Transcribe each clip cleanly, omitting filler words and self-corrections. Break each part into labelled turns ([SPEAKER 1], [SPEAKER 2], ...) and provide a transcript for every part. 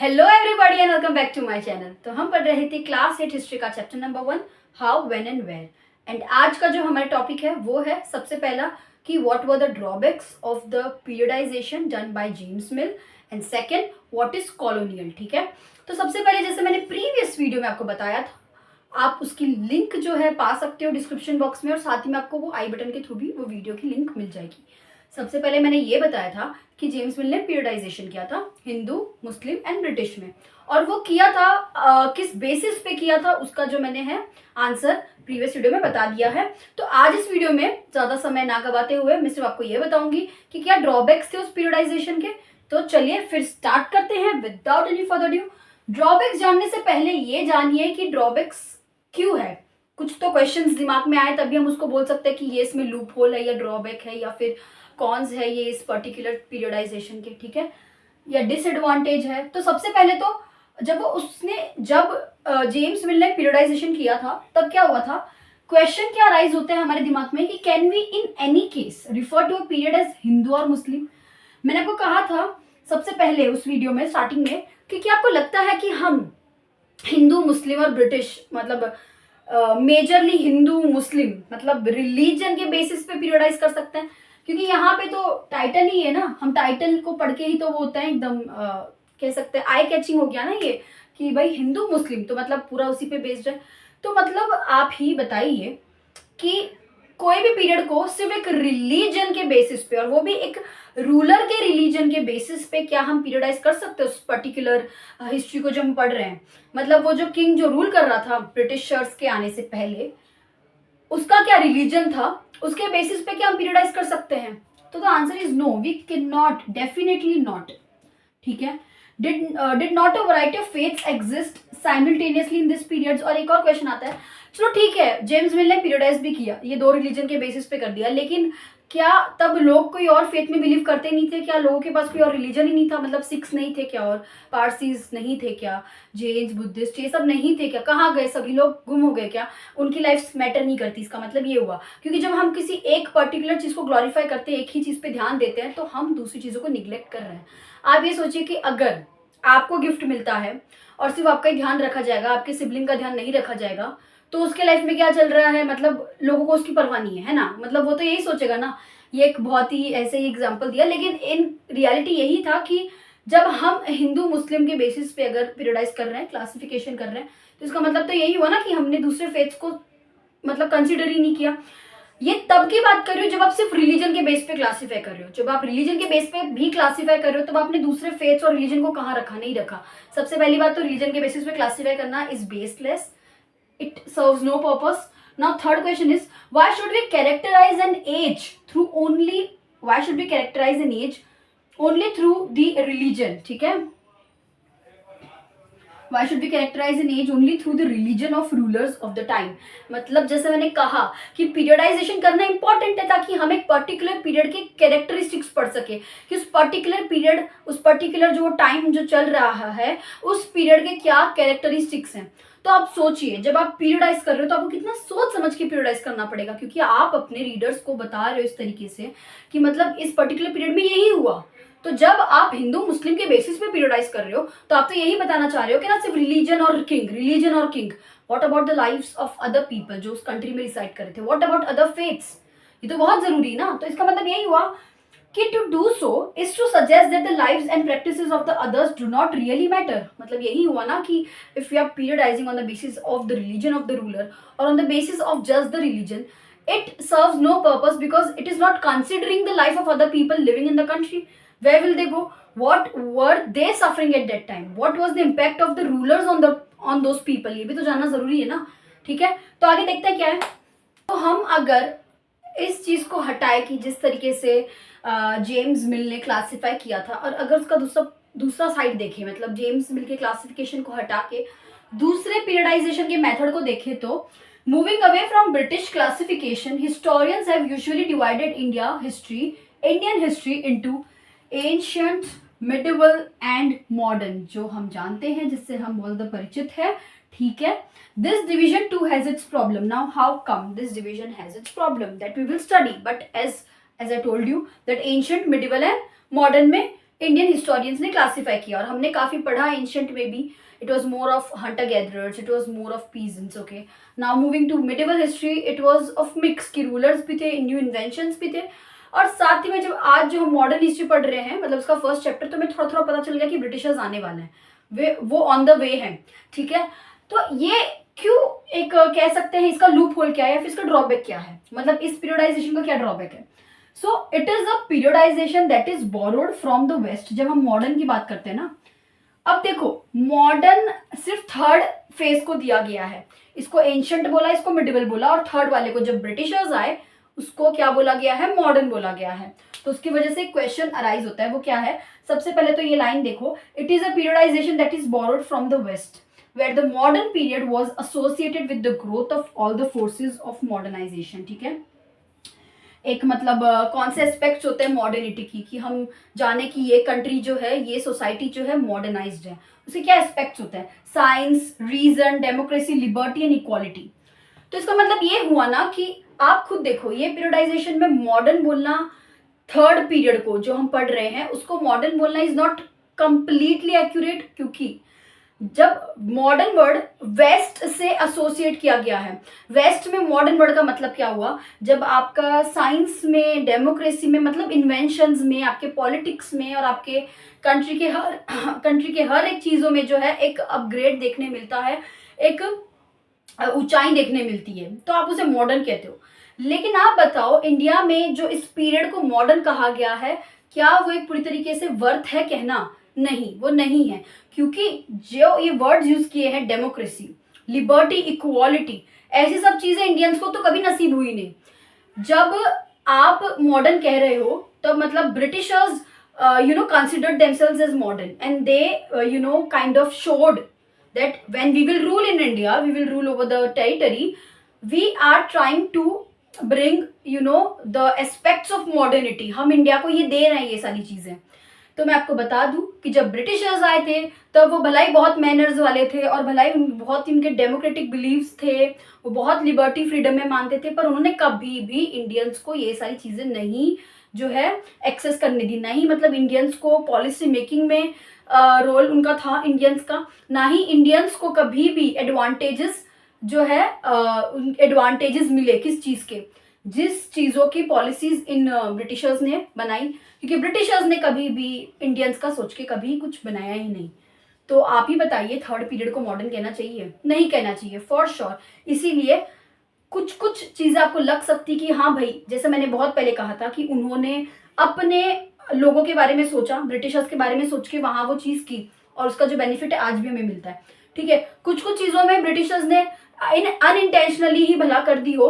[SPEAKER 1] Hello everybody and welcome back to my channel. तो हम पढ़ रहे थे क्लास 8 हिस्ट्री का chapter number 1 how when and where. And आज का जो हमारा टॉपिक है वो है सबसे पहला कि what were the drawbacks of the periodisation done by James mill and second what is colonial. ठीक है, तो सबसे पहले जैसे मैंने प्रीवियस वीडियो में आपको बताया था, आप उसकी लिंक जो है पा सकते हो डिस्क्रिप्शन बॉक्स में, और साथ ही में आपको वो आई बटन के थ्रू भी वो वीडियो की लिंक मिल जाएगी। सबसे पहले मैंने ये बताया था कि जेम्स मिल ने पीरियडाइजेशन किया था हिंदू, मुस्लिम एंड ब्रिटिश में, और वो किया था किस बेसिस पे किया था उसका जो मैंने है आंसर प्रीवियस वीडियो में बता दिया है। तो आज इस वीडियो में ज्यादा समय ना गवाते हुए मैं सिर्फ आपको ये बताऊंगी कि क्या ड्रॉबैक्स थे उस पीरियडाइजेशन के। तो चलिए फिर स्टार्ट करते हैं without any further due. Drawbacks जानने से पहले ये जानिए कि ड्रॉबैक्स क्यों है। कुछ तो क्वेश्चंस दिमाग में आए तभी हम उसको बोल सकते हैं कि ये इसमें लूप होल है या ड्रॉबैक है या फिर कॉन्स है ये इस पर्टिकुलर पीरियडाइजेशन के, ठीक है, या डिसएडवांटेज है। तो सबसे पहले तो जब जेम्स मिल ने पीरियडाइजेशन किया था तब क्या हुआ था, क्वेश्चन क्या राइज होते हैं हमारे दिमाग में कि can we in any case refer to a period as Hindu और मुस्लिम। मैंने आपको कहा था सबसे पहले उस वीडियो में स्टार्टिंग में कि क्या आपको लगता है कि हम हिंदू, मुस्लिम और ब्रिटिश मतलब मेजरली हिंदू मुस्लिम मतलब रिलीजन के बेसिस पे पीरियडाइज कर सकते हैं, क्योंकि यहाँ पे तो टाइटल ही है ना, हम टाइटल को पढ़ के ही तो वो होता है एकदम कह सकते हैं आई कैचिंग हो गया ना ये कि भाई हिंदू मुस्लिम तो मतलब पूरा उसी पे बेस्ड है। तो मतलब आप ही बताइए कि कोई भी पीरियड को सिर्फ एक रिलीजन के बेसिस पे, और वो भी एक रूलर के रिलीजन के बेसिस पे, क्या हम पीरियडाइज कर सकते हैं उस पर्टिकुलर हिस्ट्री को जो हम पढ़ रहे हैं। मतलब वो जो किंग जो रूल कर रहा था ब्रिटिशर्स के आने से पहले, उसका क्या रिलीजन था, उसके बेसिस पे क्या हम पीरियडाइज कर सकते हैं। तो the answer is no, we can not, definitely not. ठीक है, did not a variety of faiths exist simultaneously in this periods. और एक और क्वेश्चन आता है, चलो ठीक है जेम्स मिल ने पीरियडाइज भी किया, ये दो रिलीजन के बेसिस पे कर दिया, लेकिन क्या तब लोग कोई और फेथ में बिलीव करते नहीं थे? क्या लोगों के पास कोई और रिलीजन ही नहीं था? मतलब सिक्स नहीं थे क्या, और पारसीज नहीं थे क्या, जैन्स, बुद्धिस्ट ये सब नहीं थे क्या? कहाँ गए सभी लोग, गुम हो गए क्या? उनकी लाइफ मैटर नहीं करती, इसका मतलब ये हुआ। क्योंकि जब हम किसी एक पर्टिकुलर चीज को ग्लोरीफाई करते हैं, एक ही चीज पे ध्यान देते हैं, तो हम दूसरी चीजों को निग्लेक्ट कर रहे हैं। आप ये सोचिए कि अगर आपको गिफ्ट मिलता है और सिर्फ आपका ही ध्यान रखा जाएगा, आपके सिबलिंग का ध्यान नहीं रखा जाएगा, तो उसके लाइफ में क्या चल रहा है, मतलब लोगों को उसकी परवाह नहीं है ना, मतलब वो तो यही सोचेगा ना। ये एक बहुत ही ऐसे ही एग्जांपल दिया, लेकिन इन रियलिटी यही था कि जब हम हिंदू मुस्लिम के बेसिस पे अगर पीरियडाइज कर रहे हैं, क्लासिफिकेशन कर रहे हैं, तो इसका मतलब तो यही हुआ ना कि हमने दूसरे फेथ्स को मतलब कंसिडर ही नहीं किया। ये तब की बात कर रही हूँ जब आप सिर्फ रिलीजन के बेस पे क्लासीफाई कर रहे हो। जब आप रिलीजन के बेस पे भी क्लासीफाई कर रहे हो तब आपने दूसरे फेथ्स और रिलीजन को कहाँ रखा, नहीं रखा। सबसे पहली बात तो रिलीजन के बेसिस पे क्लासीफाई करना is baseless, it serves no purpose. Now third question is, why should we characterize an age through only, why should we characterize an age only through the religion? ठीक है, why should we characterize an age only through the religion of rulers of the time? मतलब जैसे मैंने कहा कि periodisation करना important है ताकि हम एक पर्टिकुलर पीरियड के कैरेक्टरिस्टिक्स पढ़ सके कि उस पर्टिकुलर पीरियड, उस पर्टिकुलर जो टाइम जो चल रहा है उस पीरियड के क्या कैरेक्टरिस्टिक्स हैं। तो आप सोचिए जब आप पीरियडाइज कर रहे हो तो आपको कितना सोच समझ के पीरियडाइज करना पड़ेगा, क्योंकि आप अपने रीडर्स को बता रहे हो इस तरीके से कि मतलब इस पर्टिकुलर पीरियड में यही हुआ। तो जब आप हिंदू मुस्लिम के बेसिस पे पीरियडाइज कर रहे हो तो आप तो यही बताना चाह रहे हो कि ना सिर्फ रिलीजन और किंग, रिलीजन और king, what about the lives of other people जो उस कंट्री में रिसाइड कर रहे थे, व्हाट अबाउट अदर फेथ्स, ये तो बहुत जरूरी ना। तो इसका मतलब यही हुआ कि to do so is to suggest that the lives and practices of the others do not really matter. मतलब यही हुआ ना कि if you are periodizing on the basis of the religion of the ruler और on the basis of just the religion, it serves no purpose because it is not considering the life of other people living in the country. Where will they go? What were they suffering at that time? What was the impact of the rulers on those people? ये भी तो जानना जरूरी है ना। ठीक है, तो आगे देखते हैं क्या है। तो हम अगर इस चीज को हटाए कि जिस तरीके से जेम्स मिल ने क्लासिफाई किया था, और अगर उसका दूसरा साइड देखें, मतलब जेम्स मिल के क्लासिफिकेशन को हटा के दूसरे पीरियडाइजेशन के मेथड को देखें, तो moving away from British classification, historians have usually divided Indian history into ancient, medieval and modern, जो हम जानते हैं, जिससे हम बहुत ज़्यादा परिचित है। ठीक है, this division too has its problem. Now how come this division has its problem? That we will study. But as I told you that ancient, medieval and modern में इंडियन हिस्टोरियंस ने क्लासीफाई किया, और हमने काफ़ी पढ़ा एंशंट में भी, it was more of hunter gatherers, it was more of peasants. Okay, now moving to medieval history, it was of mix, की रूलर्स भी थे, न्यू इन्वेंशंस भी थे, और साथ ही में जब आज जो हम मॉडर्न हिस्ट्री पढ़ रहे हैं, मतलब उसका फर्स्ट चैप्टर, तो हमें थोड़ा थोड़ा पता चल गया कि ब्रिटिशर्स आने वाले हैं, वे वो ऑन द वे हैं। ठीक है, तो ये क्यों एक कह सकते हैं इसका लूप होल क्या है या फिर इसका ड्रॉबैक क्या है, मतलब इस पीरियडाइजेशन का क्या ड्रॉबैक है। So it is a periodisation that is borrowed from the west. जब हम मॉडर्न की बात करते हैं ना, अब देखो मॉडर्न सिर्फ थर्ड फेज को दिया गया है, इसको एंशंट बोला, इसको मिडिवल बोला, और थर्ड वाले को जब ब्रिटिशर्स आए उसको क्या बोला गया है, मॉडर्न बोला गया है। तो उसकी वजह से क्वेश्चन अराइज होता है, वो क्या है, सबसे पहले तो ये लाइन देखो, it is a periodisation that is borrowed from the west where the modern period was associated with the growth of all the forces of modernization। ठीक है, एक मतलब कौन से एस्पेक्ट्स होते हैं मॉडर्निटी की, कि हम जाने कि ये कंट्री जो है, ये सोसाइटी जो है मॉडर्नाइज्ड है, उसके क्या एस्पेक्ट्स होते हैं, science, reason, democracy, liberty and equality. तो इसका मतलब ये हुआ ना कि आप खुद देखो, ये पीरियडाइजेशन में मॉडर्न बोलना, थर्ड पीरियड को जो हम पढ़ रहे हैं उसको मॉडर्न बोलना इज नॉट कंप्लीटली एक्यूरेट, क्योंकि जब मॉडर्न वर्ड वेस्ट से एसोसिएट किया गया है, वेस्ट में मॉडर्न वर्ड का मतलब क्या हुआ, जब आपका साइंस में, डेमोक्रेसी में, मतलब इन्वेंशंस में, आपके पॉलिटिक्स में, और आपके कंट्री के हर एक चीज़ों में जो है एक अपग्रेड देखने मिलता है, एक ऊंचाई देखने मिलती है, तो आप उसे मॉडर्न कहते हो। लेकिन आप बताओ, इंडिया में जो इस पीरियड को मॉडर्न कहा गया है, क्या वो एक पूरी तरीके से वर्थ है कहना? नहीं, वो नहीं है, क्योंकि जो ये वर्ड्स यूज किए हैं, डेमोक्रेसी, लिबर्टी, इक्वालिटी, ऐसी सब चीजें इंडियंस को तो कभी नसीब हुई नहीं। जब आप मॉडर्न कह रहे हो तो मतलब Britishers considered themselves as modern, and they kind of showed that when we will rule in India, we will rule over the territory, we are trying to bring the aspects of modernity, हम India को ये दे रहे हैं ये सारी चीजें। तो मैं आपको बता दूं कि जब ब्रिटिशर्स आए थे तब वो भलाई बहुत मैनर्स वाले थे, और भलाई बहुत उनके डेमोक्रेटिक बिलीव्स थे, वो बहुत लिबर्टी, फ्रीडम में मानते थे, पर उन्होंने कभी भी इंडियंस को ये सारी चीज़ें नहीं जो है एक्सेस करने दी, नहीं मतलब इंडियंस को पॉलिसी मेकिंग में रोल उनका था इंडियंस का, ना ही इंडियंस को कभी भी एडवांटेजेस जो है एडवांटेजेस मिले किस चीज़ के, जिस चीज़ों की पॉलिसीज इन ब्रिटिशर्स ने बनाई, क्योंकि ब्रिटिशर्स ने कभी भी इंडियंस का सोच के कभी कुछ बनाया ही नहीं। तो आप ही बताइए, थर्ड पीरियड को मॉडर्न कहना चाहिए? नहीं कहना चाहिए फॉर श्योर। इसीलिए कुछ कुछ चीज़ें आपको लग सकती कि हाँ भाई, जैसे मैंने बहुत पहले कहा था कि उन्होंने अपने लोगों के बारे में सोचा, ब्रिटिशर्स के बारे में सोच के वहाँ वो चीज़ की, और उसका जो बेनिफिट है आज भी हमें मिलता है। ठीक है, कुछ कुछ चीज़ों में ब्रिटिशर्स ने अनइंटेंशनली ही भला कर दी हो,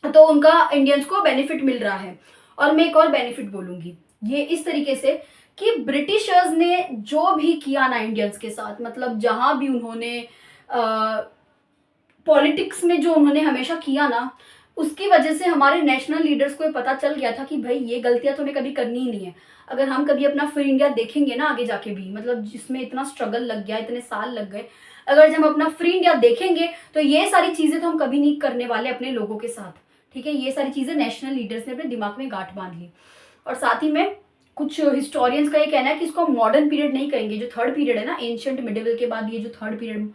[SPEAKER 1] तो उनका इंडियंस को बेनिफिट मिल रहा है। और मैं एक और बेनिफिट बोलूंगी, ये इस तरीके से कि ब्रिटिशर्स ने जो भी किया ना इंडियंस के साथ, मतलब जहां भी उन्होंने पॉलिटिक्स में जो उन्होंने हमेशा किया ना, उसकी वजह से हमारे नेशनल लीडर्स को ये पता चल गया था कि भाई ये गलतियां तो हमें कभी करनी ही नहीं है। अगर हम कभी अपना फ्री इंडिया देखेंगे ना आगे जाके भी, मतलब जिसमें इतना स्ट्रगल लग गया, इतने साल लग गए, अगर जब हम अपना फ्री इंडिया देखेंगे तो ये सारी चीज़ें तो हम कभी नहीं करने वाले अपने लोगों के साथ। ठीक है, ये सारी चीज़ें नेशनल लीडर्स ने अपने दिमाग में गांठ बांध ली। और साथ ही में कुछ हिस्टोरियंस का ये कहना है कि इसको मॉडर्न पीरियड नहीं कहेंगे, जो थर्ड पीरियड है ना, एंशिएंट मिडिवल के बाद ये जो थर्ड पीरियड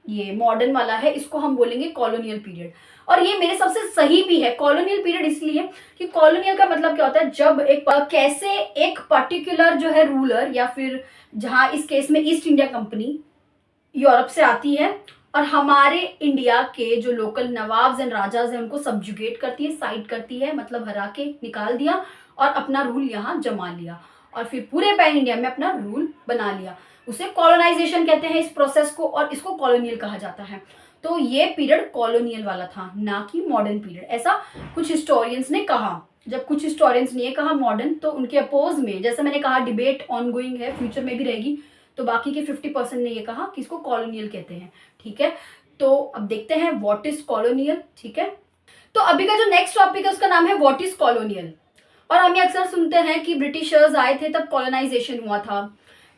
[SPEAKER 1] ये मॉडर्न वाला है, इसको हम बोलेंगे कॉलोनियल पीरियड। और ये मेरे सबसे सही भी है कॉलोनियल पीरियड, इसलिए कि कॉलोनियल का मतलब क्या होता है, जब एक कैसे एक पर्टिकुलर जो है रूलर, या फिर जहाँ इस केस में ईस्ट इंडिया कंपनी यूरोप से आती है और हमारे इंडिया के जो लोकल नवाब्स एंड राजाज हैं उनको सब्जुगेट करती है, साइड करती है, मतलब हरा के निकाल दिया और अपना रूल यहाँ जमा लिया, और फिर पूरे पैन इंडिया में अपना रूल बना लिया। उसे कॉलोनाइजेशन कहते हैं इस प्रोसेस को, और इसको कॉलोनियल कहा जाता है। तो ये पीरियड कॉलोनियल वाला था, ना कि मॉडर्न पीरियड, ऐसा कुछ हिस्टोरियंस ने कहा। जब कुछ हिस्टोरियंस ने कहा मॉडर्न, तो उनके अपोज में, जैसे मैंने कहा, डिबेट ऑनगोइंग है, फ्यूचर में भी रहेगी, तो बाकी के 50% ने ये कहा कि इसको कॉलोनियल कहते हैं। ठीक है, तो अब देखते हैं व्हाट इज कॉलोनियल। ठीक है, तो अभी का जो नेक्स्ट टॉपिक है उसका नाम है व्हाट इज कॉलोनियल। और हम ये अक्सर सुनते हैं कि ब्रिटिशर्स आए थे तब कॉलोनाइजेशन हुआ था,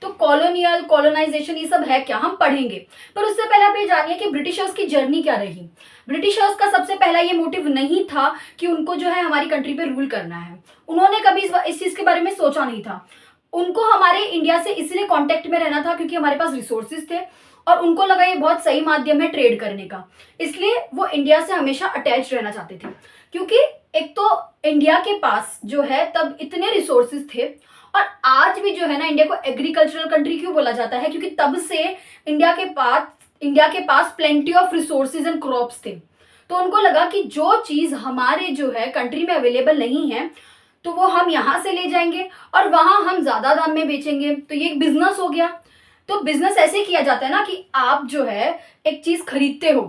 [SPEAKER 1] तो कॉलोनियल कॉलोनाइजेशन ये सब है क्या, हम पढ़ेंगे। पर उससे पहले आप ये जानिए कि ब्रिटिशर्स की जर्नी क्या रही। ब्रिटिशर्स का सबसे पहला ये मोटिव नहीं था कि उनको जो है हमारी कंट्री पे रूल करना है, उन्होंने कभी इस चीज़ के बारे में सोचा नहीं था। उनको हमारे इंडिया से इसलिए कांटेक्ट में रहना था क्योंकि हमारे पास रिसोर्सेज थे और उनको लगा ये बहुत सही माध्यम है ट्रेड करने का, इसलिए वो इंडिया से हमेशा अटैच रहना चाहते थे। क्योंकि एक तो इंडिया के पास जो है तब इतने रिसोर्सेज थे, और आज भी जो है ना इंडिया को एग्रीकल्चरल कंट्री क्यों बोला जाता है, क्योंकि तब से इंडिया के पास plenty of resources and crops थे। तो उनको लगा कि जो चीज़ हमारे जो है कंट्री में अवेलेबल नहीं है तो वो हम यहाँ से ले जाएंगे और वहाँ हम ज़्यादा दाम में बेचेंगे, तो ये एक बिजनेस हो गया। तो बिजनेस ऐसे किया जाता है ना कि आप जो है एक चीज़ खरीदते हो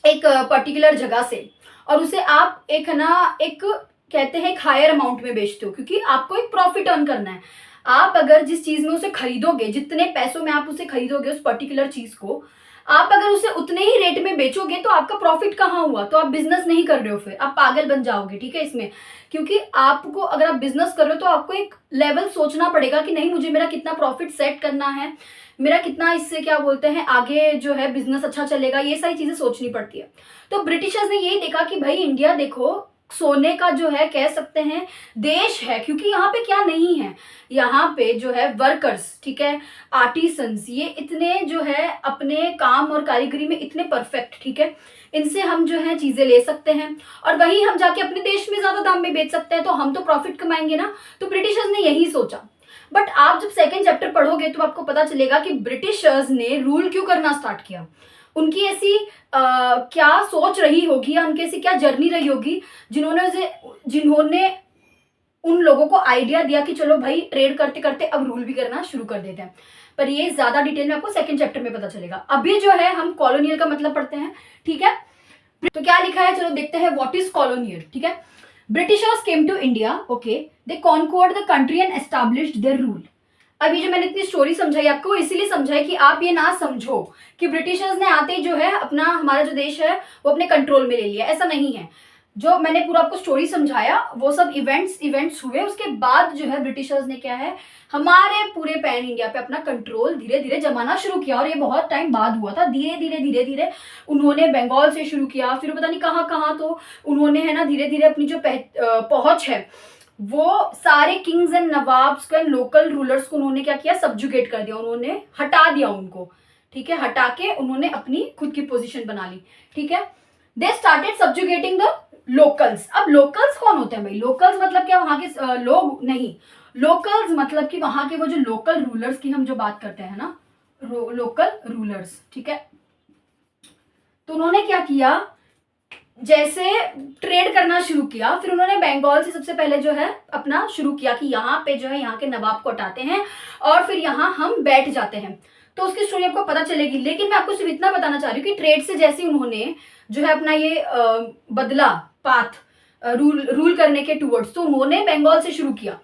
[SPEAKER 1] एक पर्टिकुलर जगह से और उसे आप एक कहते हैं एक हायर अमाउंट में बेचते हो, क्योंकि आपको एक प्रॉफिट अर्न करना है। आप अगर जिस चीज़ में उसे खरीदोगे, जितने पैसों में आप उसे खरीदोगे उस पर्टिकुलर चीज़ को, आप अगर उसे उतने ही रेट में बेचोगे तो आपका प्रॉफिट कहाँ हुआ, तो आप बिजनेस नहीं कर रहे हो, फिर आप पागल बन जाओगे। ठीक है इसमें, क्योंकि आपको अगर आप बिजनेस कर रहे हो तो आपको एक लेवल सोचना पड़ेगा कि नहीं मुझे मेरा कितना प्रॉफिट सेट करना है, मेरा कितना इससे क्या बोलते हैं आगे जो है बिजनेस अच्छा चलेगा, ये सारी चीजें सोचनी पड़ती है। तो ब्रिटिशर्स ने यही देखा कि भाई इंडिया देखो सोने का जो है कह सकते हैं देश है, क्योंकि यहाँ पे क्या नहीं है, यहाँ पे जो है वर्कर्स, ठीक है, आर्टिसंस, ये इतने जो है अपने काम और कारीगरी में इतने परफेक्ट, ठीक है, इनसे हम जो है चीजें ले सकते हैं और वहीं हम जाके अपने देश में ज्यादा दाम में बेच सकते हैं, तो हम तो प्रॉफिट कमाएंगे ना। तो ब्रिटिशर्स ने यही सोचा। बट आप जब सेकेंड चैप्टर पढ़ोगे तो आपको पता चलेगा कि ब्रिटिशर्स ने रूल क्यों करना स्टार्ट किया, उनकी ऐसी क्या सोच रही होगी या उनकी ऐसी क्या जर्नी रही होगी जिन्होंने उन लोगों को आइडिया दिया कि चलो भाई ट्रेड करते करते अब रूल भी करना शुरू कर देते हैं। पर ये ज्यादा डिटेल में आपको सेकंड चैप्टर में पता चलेगा। अभी जो है हम कॉलोनियल का मतलब पढ़ते हैं, ठीक है। तो क्या लिखा है चलो देखते हैं, व्हाट इज कॉलोनियल, ठीक है। Britishers came to India, okay, they conquered the country and established their rule. अभी जो मैंने इतनी स्टोरी समझाई आपको इसीलिए समझाई कि आप ये ना समझो कि ब्रिटिशर्स ने आते ही जो है अपना हमारा जो देश है वो अपने कंट्रोल में ले लिया, ऐसा नहीं है। जो मैंने पूरा आपको स्टोरी समझाया वो सब इवेंट्स हुए, उसके बाद जो है ब्रिटिशर्स ने क्या है हमारे पूरे पैन इंडिया पे अपना कंट्रोल धीरे धीरे जमाना शुरू किया। और ये बहुत टाइम बाद हुआ था, धीरे धीरे उन्होंने बंगाल से शुरू किया, फिर पता नहीं कहाँ कहाँ, तो उन्होंने है ना धीरे धीरे अपनी जो पहुंच है वो सारे किंग्स एंड नवाब्स को एंड लोकल रूलर्स को उन्होंने क्या किया, सब्जुगेट कर दिया, उन्होंने हटा दिया उनको, ठीक है, हटा के उन्होंने अपनी खुद की पोजीशन बना ली, ठीक है। They started subjugating the locals. अब लोकल्स कौन होते हैं भाई, लोकल्स मतलब क्या वहां के लोग नहीं, लोकल्स मतलब कि वहां के वो जो लोकल रूलर्स की हम जो बात करते हैं ना, लोकल रूलर्स, ठीक है। तो उन्होंने क्या किया, जैसे ट्रेड करना शुरू किया, फिर उन्होंने बंगाल से सबसे पहले जो है अपना शुरू किया कि यहाँ पे जो है यहाँ के नवाब को हटाते हैं और फिर यहाँ हम बैठ जाते हैं। तो उसकी स्टोरी आपको पता चलेगी, लेकिन मैं आपको सिर्फ इतना बताना चाह रही हूँ कि ट्रेड से जैसे उन्होंने जो है अपना ये बदला पाथ रूल करने के टूवर्ड्स, तो उन्होंने बंगाल से शुरू किया,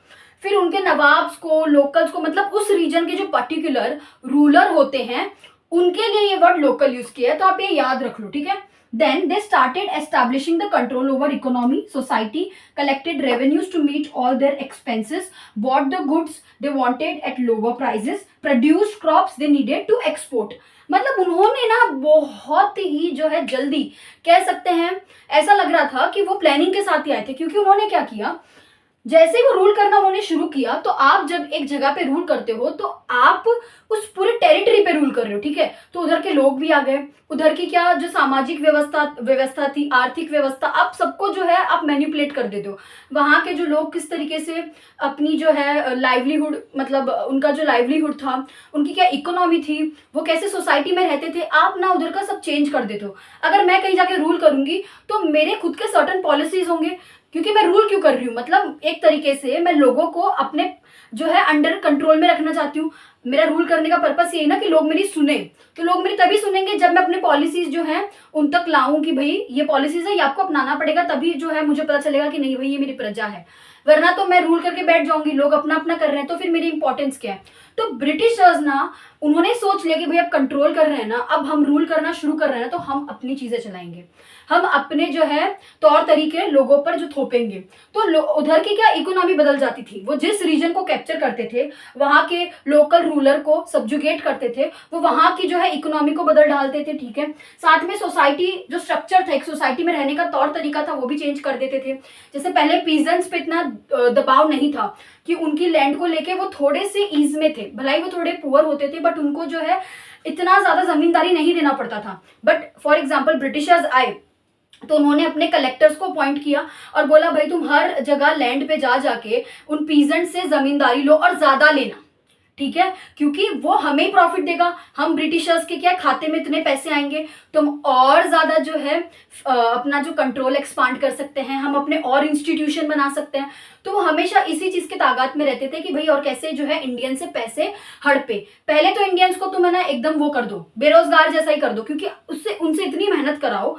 [SPEAKER 1] फिर उनके नवाब्स को, लोकल्स को, मतलब उस रीजन के जो पर्टिकुलर रूलर होते हैं उनके लिए ये वर्ड लोकल यूज किया है, तो आप ये याद रख लो, ठीक है। Then they started establishing the control over economy, society, collected revenues to meet all their expenses, bought the goods they wanted at lower prices, produced crops they needed to export. मतलब उन्होंने ना बहुत ही जो है जल्दी, कह सकते हैं ऐसा लग रहा था कि वो प्लानिंग के साथ ही आए थे, क्योंकि उन्होंने क्या किया, जैसे ही वो रूल करना उन्होंने शुरू किया, तो आप जब एक जगह पे रूल करते हो तो आप उस पूरे टेरिटरी पे रूल कर रहे हो, ठीक है। तो उधर के लोग भी आ गए, उधर की क्या जो सामाजिक व्यवस्था थी, आर्थिक व्यवस्था, आप सबको जो है आप मैनिपुलेट कर देते हो। वहाँ के जो लोग किस तरीके से अपनी जो है लाइवलीहुड, मतलब उनका जो लाइवलीहुड था, उनकी क्या इकोनॉमी थी, वो कैसे सोसाइटी में रहते थे, आप ना उधर का सब चेंज कर देते हो। अगर मैं कहीं जाके रूल करूंगी तो मेरे खुद के सर्टन पॉलिसीज होंगे, क्योंकि मैं रूल क्यों कर रही हूँ, मतलब एक तरीके से मैं लोगों को अपने जो है अंडर कंट्रोल में रखना चाहती हूँ। मेरा रूल करने का पर्पस ये है ना कि लोग मेरी सुने, तो लोग मेरी तभी सुनेंगे जब मैं अपने पॉलिसीज जो है उन तक लाऊं कि भाई ये पॉलिसीज है, ये आपको अपनाना पड़ेगा, तभी जो है मुझे पता चलेगा कि नहीं भाई ये मेरी प्रजा है। वरना तो मैं रूल करके बैठ जाऊंगी, लोग अपना अपना कर रहे हैं, तो फिर मेरी इंपॉर्टेंस क्या है। तो ब्रिटिशर्स ना उन्होंने सोच लिया कि भाई अब कंट्रोल कर रहे हैं ना, अब हम रूल करना शुरू कर रहे हैं तो हम अपनी चीजें चलाएंगे, हम अपने जो है तौर तरीके लोगों पर जो थोपेंगे। तो उधर की क्या इकोनॉमी बदल जाती थी, वो जिस रीजन को कैप्चर करते थे, वहां के लोकल रूलर को सब्जुगेट करते थे, वो वहां की जो है इकोनॉमी को बदल डालते थे, ठीक है। साथ में सोसाइटी जो स्ट्रक्चर था, एक सोसाइटी में रहने का तौर तरीका था, वो भी चेंज कर देते थे। जैसे पहले पीजेंट्स पे इतना दबाव नहीं था कि उनकी लैंड को लेके वो थोड़े से ईज में थे, भलाई वो थोड़े पुअर होते थे, बट उनको जो है इतना ज्यादा जमींदारी नहीं देना पड़ता था। बट फॉर एग्जाम्पल ब्रिटिशर्स आए तो उन्होंने अपने कलेक्टर्स को अपॉइंट किया और बोला भाई तुम हर जगह लैंड पे जा जाके उन पीजेंट से जमींदारी लो और ज्यादा लेना, ठीक है, क्योंकि वो हमें प्रॉफिट देगा, हम ब्रिटिशर्स के क्या खाते में इतने पैसे आएंगे, तो हम और ज्यादा जो है अपना जो कंट्रोल एक्सपांड कर सकते हैं, हम अपने और इंस्टीट्यूशन बना सकते हैं। तो वो हमेशा इसी चीज के तागात में रहते थे कि भाई और कैसे जो है इंडियन से पैसे हड़पे। पहले तो इंडियंस को तुम है ना एकदम वो कर दो, बेरोजगार जैसा ही कर दो, क्योंकि उससे उनसे इतनी मेहनत कराओ,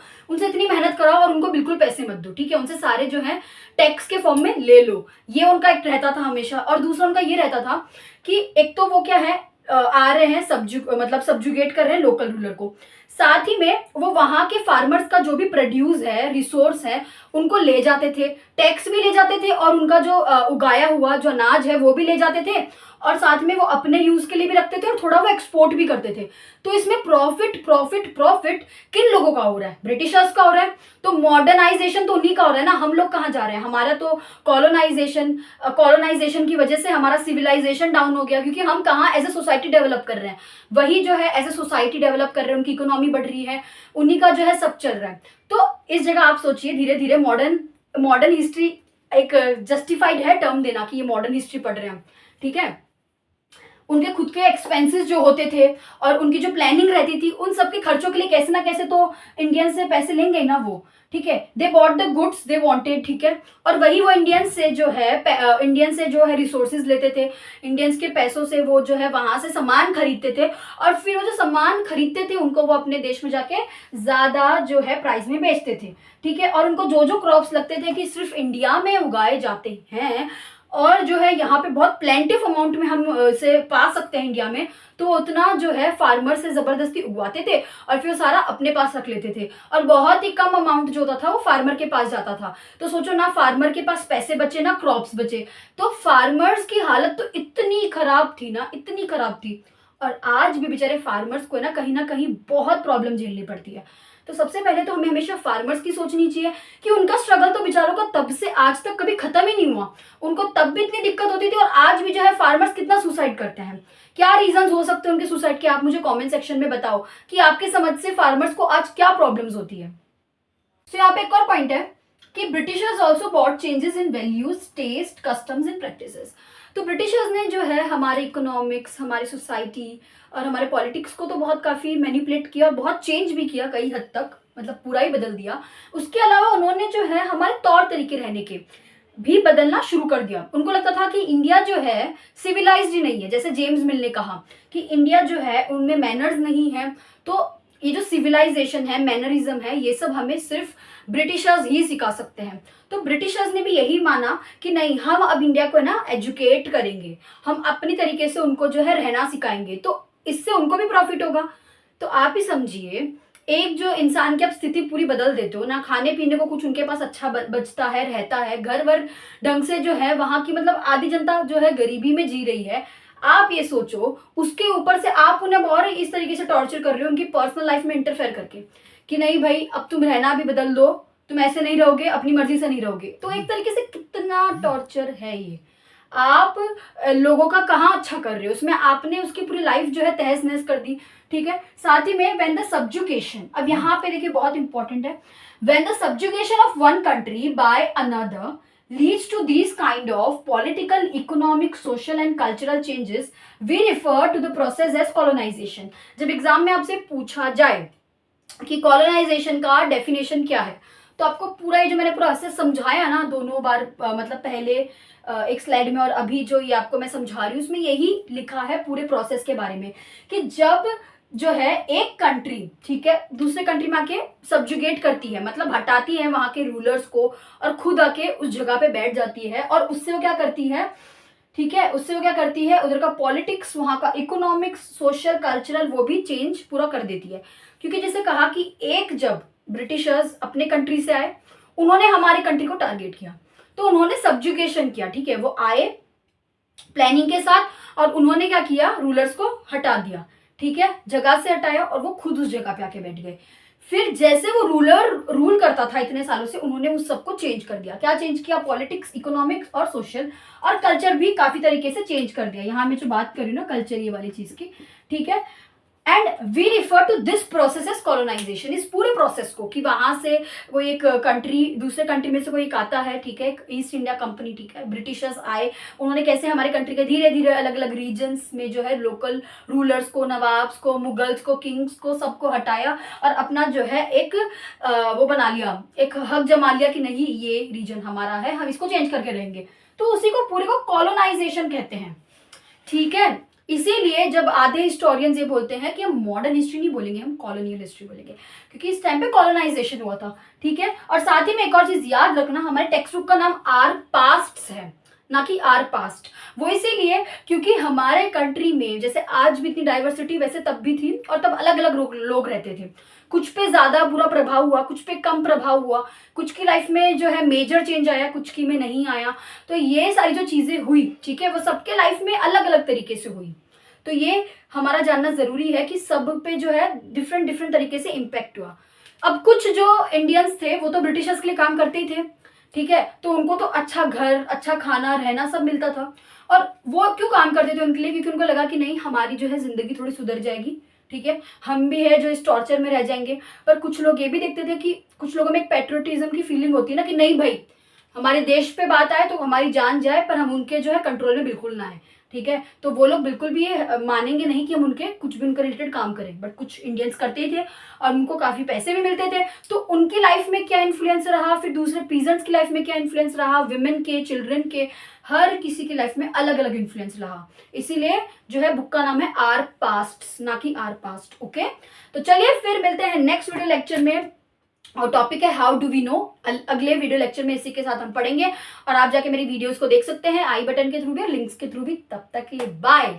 [SPEAKER 1] और उनको बिल्कुल पैसे मत दो, ठीक है, उनसे सारे जो है टैक्स के फॉर्म में ले लो, ये उनका एक रहता था हमेशा। और दूसरा उनका ये रहता था कि एक तो वो क्या है आ रहे हैं सब्जुगेट कर रहे हैं लोकल रूलर को, साथ ही में वो वहां के फार्मर्स का जो भी प्रोड्यूस है, रिसोर्स है, उनको ले जाते थे, टैक्स भी ले जाते थे, और उनका जो उगाया हुआ जो अनाज है वो भी ले जाते थे, और साथ में वो अपने यूज के लिए भी रखते थे और थोड़ा वो एक्सपोर्ट भी करते थे। तो इसमें प्रॉफिट प्रॉफिट प्रॉफिट किन लोगों का हो रहा है? ब्रिटिशर्स का हो रहा है। तो मॉडर्नाइजेशन तो उन्हीं का हो रहा है ना, हम लोग कहाँ जा रहे हैं? हमारा तो कॉलोनाइजेशन की वजह से हमारा सिविलाइजेशन डाउन हो गया, क्योंकि हम कहाँ एज ए सोसाइटी डेवलप कर रहे हैं, वही जो है एज ए सोसाइटी डेवलप कर रहे हैं, उनकी इकोनॉमी बढ़ रही है, उन्हीं का जो है सब चल रहा है। तो इस जगह आप सोचिए धीरे धीरे मॉडर्न हिस्ट्री एक जस्टिफाइड है टर्म देना कि ये मॉडर्न हिस्ट्री पढ़ रहे हैं, ठीक है। उनके खुद के एक्सपेंसेस जो होते थे और उनकी जो प्लानिंग रहती थी, उन सब के खर्चों के लिए कैसे ना कैसे तो इंडियन से पैसे लेंगे ना वो, ठीक है। They bought the goods they wanted, ठीक है, और वही वो इंडियन से जो है रिसोर्सेज लेते थे, इंडियंस के पैसों से वो जो है वहां से सामान खरीदते थे, और फिर वो जो सामान खरीदते थे उनको वो अपने देश में जाके ज्यादा जो है प्राइस में बेचते थे, ठीक है। और उनको जो जो क्रॉप्स लगते थे कि सिर्फ इंडिया में उगाए जाते हैं और जो है यहाँ पे बहुत प्लेंटिव अमाउंट में हम से पा सकते हैं इंडिया में, तो उतना जो है फार्मर से जबरदस्ती उगवाते थे और फिर वो सारा अपने पास रख लेते थे, और बहुत ही कम अमाउंट जो होता था वो फार्मर के पास जाता था। तो सोचो ना, फार्मर के पास पैसे बचे ना क्रॉप्स बचे, तो फार्मर्स की हालत तो इतनी खराब थी ना, इतनी खराब थी। और आज भी बेचारे फार्मर्स को ना कहीं बहुत प्रॉब्लम झेलनी पड़ती है। तो सबसे पहले तो हमें हमेशा फार्मर्स की सोचनी चाहिए कि उनका स्ट्रगल तो बेचारों का तब से आज तक कभी खत्म ही नहीं हुआ, उनको तब भी इतनी दिक्कत होती थी और आज भी जो है फार्मर्स कितना सुसाइड करते हैं। क्या रीजंस हो सकते हैं उनके सुसाइड के? आप मुझे कमेंट सेक्शन में बताओ कि आपके समझ से फार्मर्स को आज क्या प्रॉब्लम्स होती है। तो यहाँ पे एक और पॉइंट है कि Britishers also bought changes in values, taste, customs and practices. तो ब्रिटिशर्स ने जो है हमारे इकोनॉमिक्स, हमारी सोसाइटी और हमारे पॉलिटिक्स को तो बहुत काफ़ी मैनिपुलेट किया और बहुत चेंज भी किया कई हद तक, मतलब पूरा ही बदल दिया। उसके अलावा उन्होंने जो है हमारे तौर तरीके रहने के भी बदलना शुरू कर दिया। उनको लगता था कि इंडिया जो है सिविलाइज्ड ही नहीं है, जैसे जेम्स मिल ने कहा कि इंडिया जो है उनमें मैनर्स नहीं है, तो ये जो सिविलाइजेशन है, मैनरिज्म है, ये सब हमें सिर्फ ब्रिटिशर्स ही सिखा सकते हैं। तो ब्रिटिशर्स ने भी यही माना कि नहीं, हम अब इंडिया को ना एजुकेट करेंगे, हम अपनी तरीके से उनको जो है रहना सिखाएंगे, तो इससे उनको भी प्रॉफिट होगा। तो आप ही समझिए, एक जो इंसान की आप स्थिति पूरी बदल देते हो ना, खाने पीने को कुछ उनके पास अच्छा बचता है, रहता है, घर वर ढंग से जो है, वहां की मतलब आधी जनता जो है गरीबी में जी रही है। आप ये सोचो, उसके ऊपर से आप उन्हें और इस तरीके से टॉर्चर कर रहे हो उनकी पर्सनल लाइफ में इंटरफेयर करके कि नहीं भाई अब तुम रहना भी बदल दो, तुम ऐसे नहीं रहोगे, अपनी मर्जी से नहीं रहोगे। तो एक तरीके से कितना टॉर्चर है ये। आप लोगों का कहाँ अच्छा कर रहे हो, उसमें आपने उसकी पूरी लाइफ जो है तहस नहस कर दी, ठीक है। साथ ही में व्हेन द सब्जुकेशन, अब यहाँ पे देखिए बहुत इंपॉर्टेंट है, when the subjugation of one country by another leads to these kind of political, economic, social and cultural changes, we refer to the process as colonization। जब एग्जाम में आपसे पूछा जाए कि colonization का डेफिनेशन क्या है, तो आपको पूरा ये जो मैंने प्रोसेस समझाया ना दोनों बार, मतलब पहले एक स्लाइड में और अभी जो ये आपको मैं समझा रही हूँ, उसमें यही लिखा है पूरे प्रोसेस के बारे में कि जब जो है एक कंट्री, ठीक है, दूसरे कंट्री में आके सब्जुगेट करती है, मतलब हटाती है वहां के रूलर्स को और खुद आके उस जगह पे बैठ जाती है, और उससे वो क्या करती है, ठीक है, उससे वो क्या करती है, उधर का पॉलिटिक्स, वहाँ का इकोनॉमिक्स, सोशल, कल्चरल, वो भी चेंज पूरा कर देती है। क्योंकि जैसे कहा कि एक जब ब्रिटिशर्स अपने कंट्री से आए, उन्होंने हमारी कंट्री को टारगेट किया, तो उन्होंने सब्जुगेशन किया। ठीक है, वो आए प्लानिंग के साथ और उन्होंने क्या किया, रूलर्स को हटा दिया। ठीक है, जगह से हटाया और वो खुद उस जगह पे आके बैठ गए। फिर जैसे वो रूलर रूल करता था इतने सालों से, उन्होंने उस सबको चेंज कर दिया। क्या चेंज किया, पॉलिटिक्स, इकोनॉमिक्स और सोशल और कल्चर भी काफी तरीके से चेंज कर दिया। यहाँ मैं जो बात कर रही हूँ ना कल्चर ये वाली चीज की, ठीक है। And we refer to this process as colonisation, इस पूरे प्रोसेस को, कि वहां से वो एक कंट्री दूसरे कंट्री में से कोई एक आता है, ठीक है, ईस्ट इंडिया कंपनी, ठीक है, ब्रिटिशर्स आए, उन्होंने कैसे हमारे कंट्री के धीरे धीरे अलग अलग रीजन्स में जो है लोकल रूलर्स को, नवाब्स को, मुगल्स को, किंग्स को, सबको हटाया और अपना जो है एक वो बना लिया, एक हक जमा लिया कि नहीं ये रीजन हमारा है, हम इसको चेंज करके रहेंगे। तो उसी को पूरे को कॉलोनाइजेशन कहते हैं। ठीक है, इसीलिए जब आधे हिस्टोरियंस ये बोलते हैं कि हम मॉडर्न हिस्ट्री नहीं बोलेंगे, हम कॉलोनियल हिस्ट्री बोलेंगे, क्योंकि इस टाइम पे कॉलोनाइजेशन हुआ था। ठीक है, और साथ ही में एक और चीज याद रखना, हमारे टेक्स्ट बुक का नाम आर पास्ट है, ना कि आर पास्ट। वो इसीलिए क्योंकि हमारे कंट्री में जैसे आज भी इतनी डाइवर्सिटी, वैसे तब भी थी, और तब अलग अलग लोग रहते थे। कुछ पे ज्यादा बुरा प्रभाव हुआ, कुछ पे कम प्रभाव हुआ, कुछ की लाइफ में जो है मेजर चेंज आया, कुछ की में नहीं आया। तो ये सारी जो चीजें हुई, ठीक है, वो सबके लाइफ में अलग अलग तरीके से हुई। तो ये हमारा जानना जरूरी है कि सब पे जो है डिफरेंट डिफरेंट तरीके से इम्पैक्ट हुआ। अब कुछ जो इंडियंस थे वो तो ब्रिटिशर्स के लिए काम करते ही थे, ठीक है, तो उनको तो अच्छा घर, अच्छा खाना, रहना सब मिलता था। और वो क्यों काम करते थे उनके लिए, क्योंकि उनको लगा कि नहीं हमारी जो है जिंदगी थोड़ी सुधर जाएगी, ठीक है, हम भी है जो इस टॉर्चर में रह जाएंगे। पर कुछ लोग ये भी देखते थे कि कुछ लोगों में एक पेट्रियोटिज्म की फीलिंग होती है ना, कि नहीं भाई हमारे देश पे बात आए तो हमारी जान जाए, पर हम उनके जो है कंट्रोल में बिल्कुल ना आए। ठीक है, तो वो लोग बिल्कुल भी ये मानेंगे नहीं कि हम उनके कुछ भी उनके रिलेटेड काम करें। बट कुछ इंडियंस करते ही थे और उनको काफी पैसे भी मिलते थे। तो उनकी लाइफ में क्या इन्फ्लुएंस रहा, फिर दूसरे पीजेंट्स की लाइफ में क्या इन्फ्लुएंस रहा, विमेन के, चिल्ड्रन के, हर किसी की लाइफ में अलग अलग इन्फ्लुएंस रहा। इसीलिए जो है बुक का नाम है आर पास्ट, ना कि आर पास्ट। ओके, तो चलिए फिर मिलते हैं नेक्स्ट वीडियो लेक्चर में, और टॉपिक है हाउ डू वी नो। अगले वीडियो लेक्चर में इसी के साथ हम पढ़ेंगे, और आप जाके मेरी वीडियोस को देख सकते हैं आई बटन के थ्रू भी और लिंक्स के थ्रू भी। तब तक के लिए बाय।